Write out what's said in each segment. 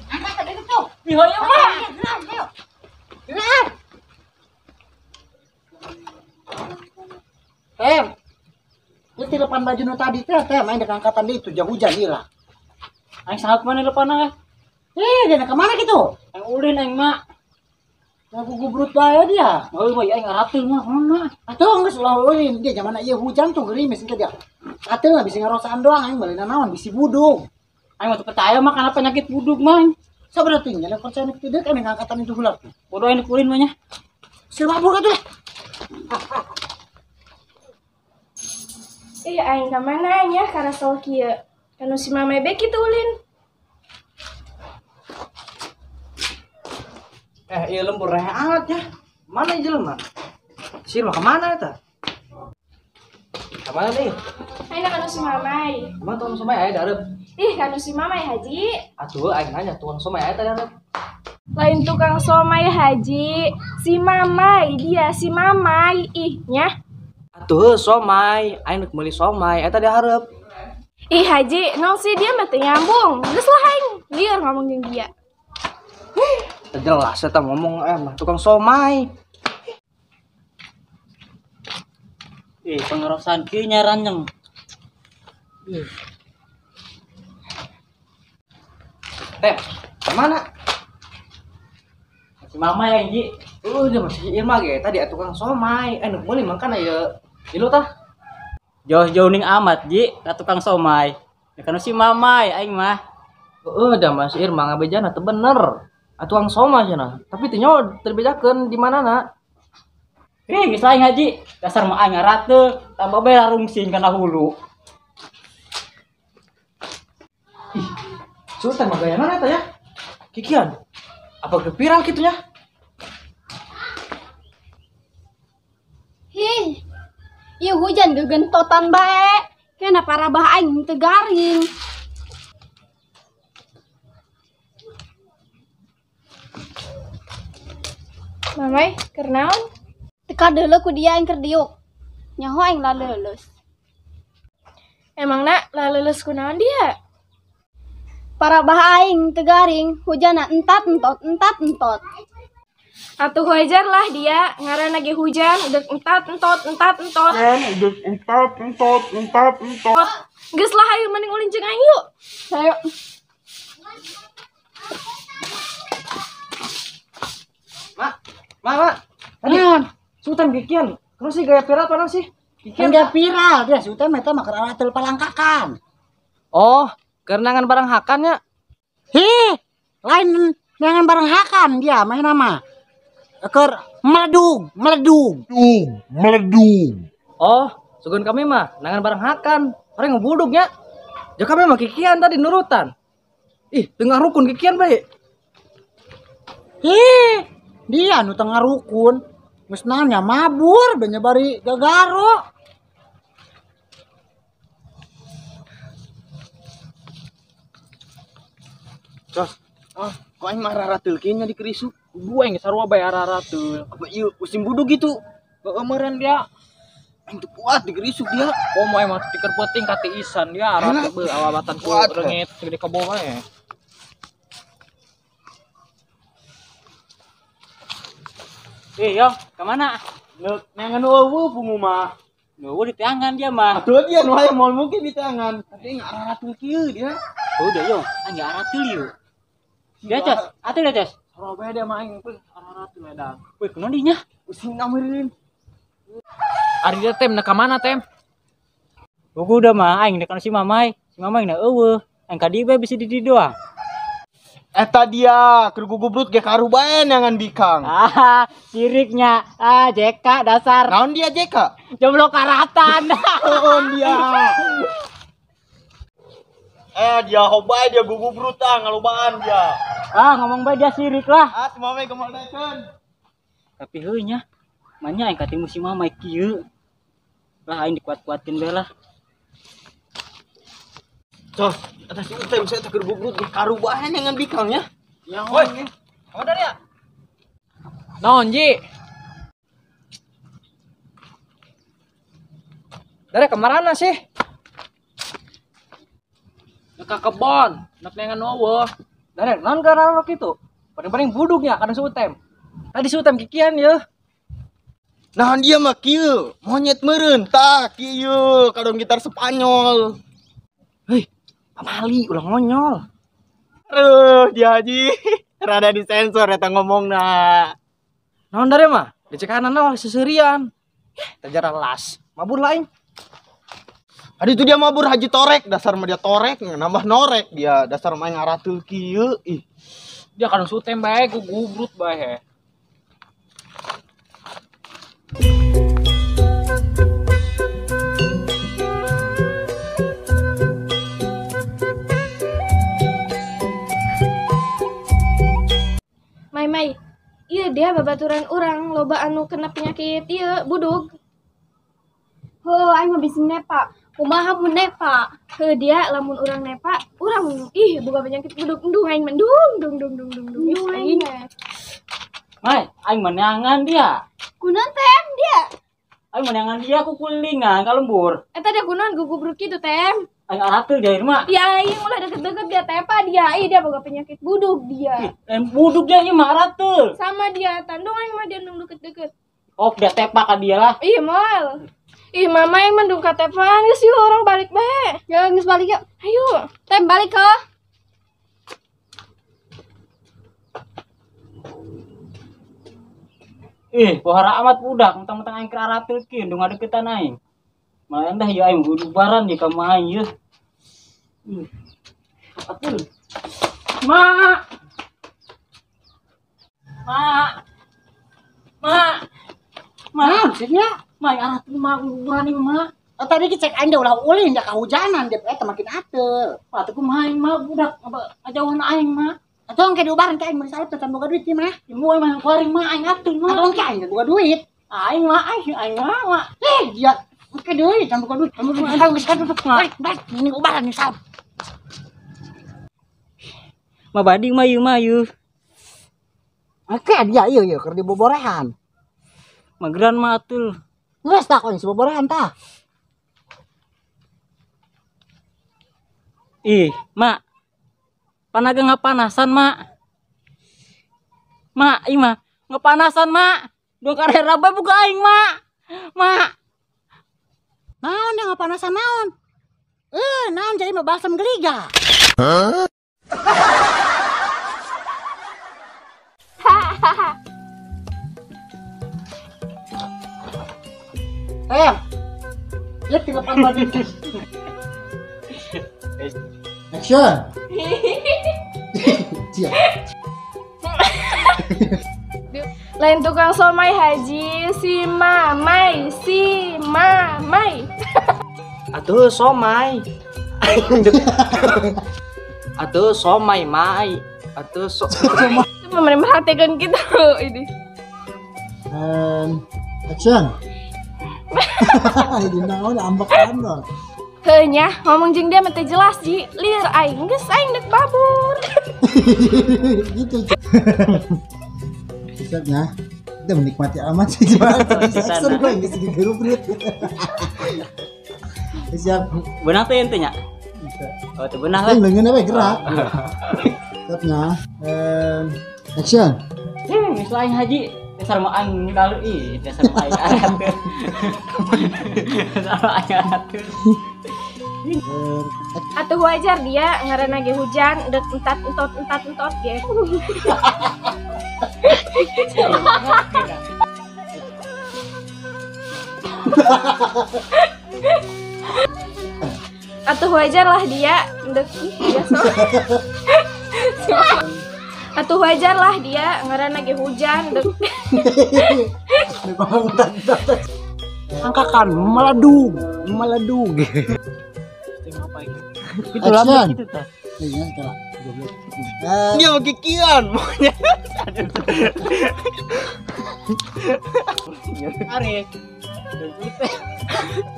Angkat tadi itu. Bihoy mah. Tem. Itu lepan baju nu tadi teh, main dekat angkatan di itu jauh hujan hilang. Aing sangat mana lepan Dia nak kemana gitu? Aing ulin aing mak. Lagu gubrut bae dia. Oh mah aing ngarateul mah mana. Atuh geus ulah ulin dia zaman ieu hujan tuh gerimis engke dia. Atuh mah bisa ngarosaan doang aing balik naon bisi budug. Aing mah percaya mah kana penyakit budug mah. Saberarti nya percaya nih tidak kan angkatan itu heula. Bodoh aing ulin mah nya. Sil mabur atuh. Aing kemana nya karena soal kieu. Kanu si Mama Bek kitu ulin. Iya lembur reh amat ya. Mana jelema? Sir mah kemana eta? Kemana nih? Aing kanu si Mamai. Emang tuang somai aya dareup? Kanu si Mamai Haji. Atuh aing nanya tuang somai aya teh dareup. Lain tukang somai Haji, si Mamai dia si Mamai nya. Atuh somai, aing rek meuli somai eta dihareup. Haji, naon sih dia mah teu nyambung. Geus lah aing lieur ngomong jeung dia. Teu jelas eta ngomong mah tukang somai. Pengerosan kieu nya ranjeng. Teh, kemana? Si Mama ya Ji. Dia masih Irma ge tadi tukang somai. Nu meuli mangkana ieu. Ilu tah? Jauh-jauh ning amat Ji ka tukang somai. Ya kana si Mama aing mah. Da Mas Irma ngabejana teu bener. Tukang somai cenah. Tapi teu nyaho terbedakeun di manana. Geus lain Haji. Dasar mah aing ngarateul tambah bae larungsing kana hulu. Sultan mah gaya mana eta ya? Kikian. Apa kepiral kitu nya? Ieu hujan gegentotan bae. Kena parabah aing teu garing. Mamai, keur naon? Teka deuleu ku dia aing keur diuk. Nyaho aing laleuleus. Emangna laleuleus kunaon dia? Parabah aing teu garing, hujanna entat entot. Atuh wajar lah dia ngaranna ge hujan deuk entat entot. Geus lah hayu mending ulin jeung aing yuk. Hayo. Mak. Tadi Sultan kikian. Terus sih gaya viral apa sih? Kikian dia viral dia sudah meta mah keur arateul palangkakan. Oh, kerenangan barang hakan ya? Lain jangan bareng hakan dia main nama. Keur meledug. Oh, sugun kami mah nangan barang hakan. Orang ngebudugnya. Ya kami mah kikian tadi nurutan. Tengah rukun kikian bae. Dia nu tengah rukun. Geus nanya mabur bari gagaro. Cos. Kok aing mah rarateul kieu nya di kerisuk. Gua yang sarua bae rarateul. Apa ieu musim budug gitu? Keumeureun dia. Aing teu kuat di kerisuk dia. Oh moe mah tikeur peuting ka tiisan dia arate beu awabatan ku reungit gede kebo bae. Yo, kemana? Nangan eueuh pungu mah. Nuh, di tangan dia mah. Atuh dia nu aya moal mungkin di tangan. Tapi ngaratul kieu dia. Udah yo, angge arateul yeuh. Dia Cos, atuh dia Cos. Sarua bae dia mah aing ngaratul edan. Weh, kunaon dinya? Using nameureun. Ari dia tem ka mana tem? Gugu udah mah aing dekat si Mamai. Si Mamai na eueuh. Aing ka dieu bae bisa di dieu doang. Eta dia, keur gugubrut ge karu bae nangan bikang. Siriknya. JK dasar. Naon dia JK? Jomblo karatan. Naon dia? Dia hobae dia gugubrut ngalobaan dia. Ngomong bae dia sirik lah. Semua we gemaldakeun. Tapi heuh nya, manya aing katimu si Mamai kieu. Lah aing dikuat-kuatin bae lah. Cos, eta si Utem saya keur gugubrut ge karu bae nangan bikangnya. Ya, Woi. Apa dari ya? Naon Ji? Dari kemana sih? Ka kebon, nak nengan eueuh. Dan non karena rok itu. Paling-paling buduknya kadang sutem. Tadi sutem kikian ya. Nah dia mah kieu, monyet meureun tah kieu kadang gitar Spanyol. Hei, pamali ulah ngonyol. Aduh, dia Haji. Rada disensor eta ngomongna. Naon dari mah? Dicekanan lah seserian. Tajar las. Mabur lain. Adi itu dia mabur Haji Torek, dasar mah dia torek, nambah norek dia, dasar main ngaratul kieu. Ih, Dia kadang sutem bae ku gubrut bae. Mai, iya dia babaturan orang loba anu kena penyakit iya budug. Aing mah bisi nepa. Kumaha mun nepa? Dia lamun orang nepa, orang boga penyakit budug endung aing mendung dung. Aing Mai, aing menangan dia. Kunaon tem dia? Aing menangan dia ku kulingan ka lembur. eta dia kunaon gugubruk kitu tem. Aing aratul jair mah. Ya aing ulah deket-deket dia tepa dia. Dia boga penyakit budug dia. Buduk dia ieu mah aratul. Sama dia tandung aing mah dia nung deket-deket. Oh, dia tepak ka dia lah. Mal. Mama yang mendung ka tepaan geus yuk orang balik bae. Ya geus balik yuk. Ayo. Tem balik ke. Pohara amat budak, mentang-mentang aing keur aratul kieu ndung ngadeukeutan aing. Malah dah ya aing bubaran di ka main yeuh. Atul. Ma. Maksudnya? Ma aratul mah bubaran ieu mah. Tadi kita cek anda ulah ulin da kahujanan dia makin atel. Atuh kumaha aing mah budak ajauhan aing mah. Atau engke diobaran ka aing mun salep tetan boga duit ieu mah. Ieu mah kuaring mah aing atul mah. Atau engke aing boga duit. Aing mah Dia engke duit tan boga duit. Kamu geus duduk. Ini obaran nih salep. mah bading mah ieu. Engke dia ieu keur diboborehan. Mageran mah atul. Geus tah kon diboborehan tah. Mak. Panaga ngapanasan, Mak. Mak, mah ngapanasan, Mak. Dua karera bae buka aing, Mak. Mak. Naon dia ngapanasan naon? Naon jadi mah balsam geliga. Lihat 3 detik. Action. Siap. Lain tukang somai Haji, si Mamai. Atuh somai. Atuh somai mai. Atuh Cuma merhatikan kita ini. Action. Ini naon ambekan dong. Heunya ngomong jeung dia mah teh jelas Ji. Lieur aing geus aing dek babur. Gitu. Siapnya. Kita menikmati amat sih action gue geus digeruprit. Siap. Beunang teh ente nya. Oh teh beunang lah. Leungeun we gerak. Siapnya. Action. Geus lain Haji. Dasar mah aing ninggal dasar mah aing aratul. Dasar mah aing aratul. Atuh wajar dia ngaranna ge hujan dek entat ge. Atuh wajar lah dia dek Atuh wajar lah dia ngaranna ge hujan dek. Angkakan meladung. Itu lambat gitu tah. Iya, cara. Dia mau kikian monyet. Tarik.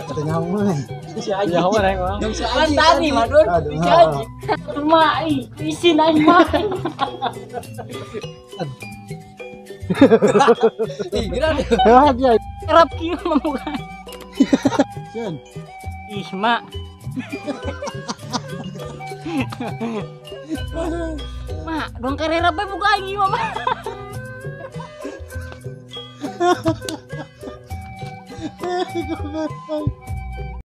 Katanya mah. Si Haji. Ya orang mah. Si Kan tadi mah dur. Si Haji. Rumah isin aing mah. Dia. Kerap kieu mah bukan. Action. Mak. Mak, dong karera bae buka aing ieu mah. Goblok.